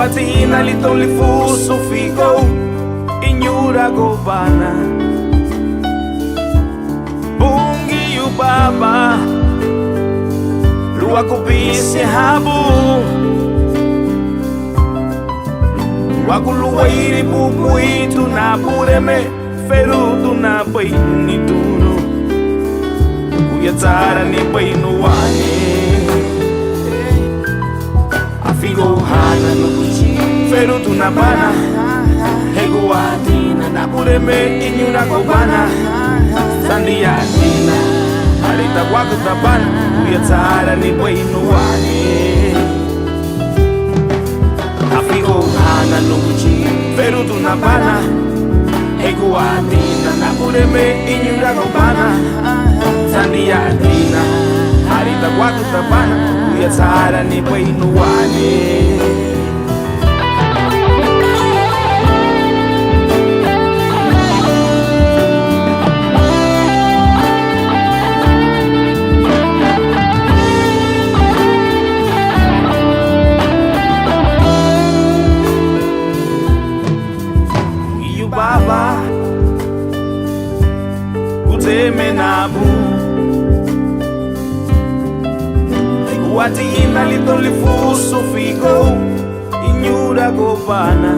Iguatina lito lifuso figo inyura gobana bungi ubaba lua kubisi habu wakuluwairi bubuitu na bureme ferudu na baini duro kuyatsara ni bainu wane afigo hana no ferudu na bana hego atina na bureme inyura gobana sandiatina harita wakutabana kuyatsara ni bainu wane afigo hana no ferudu na bana hego atina na bureme inyura gobana sandiatina harita wakutabana kuyatsara ni bainu wane baba uteme nabu iguatina lito lifuso figo inyura gobana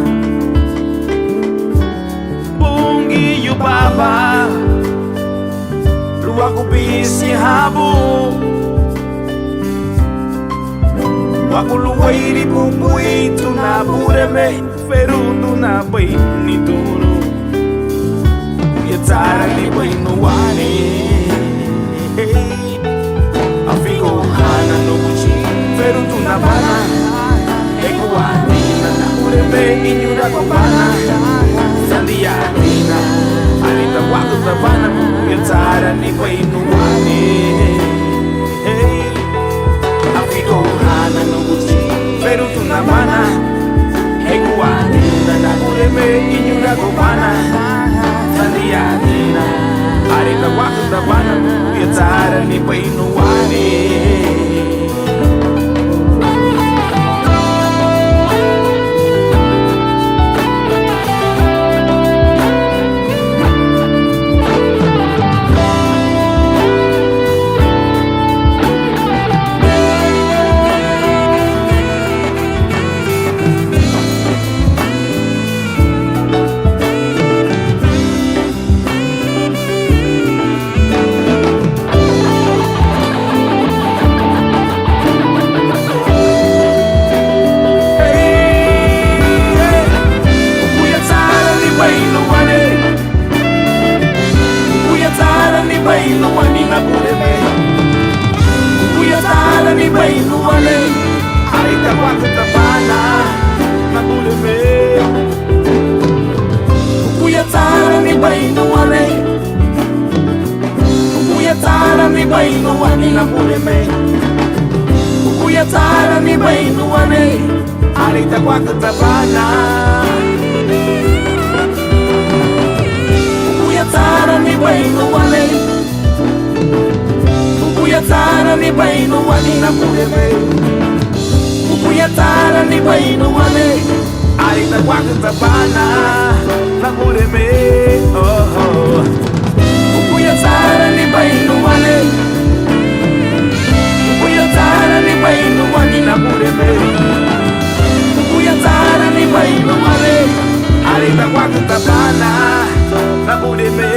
bungi yu baba lua kubisi habu wakuluwairi bubuitu na bureme ferudu na baini duro kuyatsara ni bainu wane afigo hana no ferudu na bana hego atina na bureme inyura gobana sandiatina harita wakutabana kuyatsara ni bainu wane afigo hana no ferudu na bana hego atina na bureme inyura gobana sandiatina harita wakutabana kuyatsara ni bainu wane bainu wani na bureme kuyatsara ni bainu wane harita wakutabana na bureme kuyatsara ni bainu wane kuyatsara ni bainu wani na bureme kuyatsara ni bainu wane harita wakutabana kuyatsara ni bainu wane kuyatsara ni bainu wani na bureme kuyatsara ni bainu wane harita wakutabana na bureme kuyatsara ni bainu wane kuyatsara ni bainu wani na bureme kuyatsara ni bainu wane harita wakutabana na bureme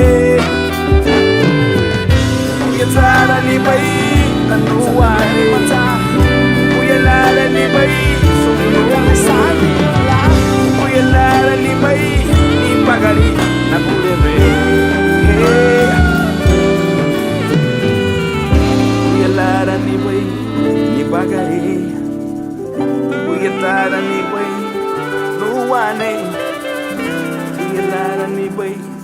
kuyatsara ni bainu wane kuyalara ni bainu kuyalara ni bainu pagari na bureme kuyalara ni bainu pagari kuyatsara ni bainu wane kuyalara ni bainu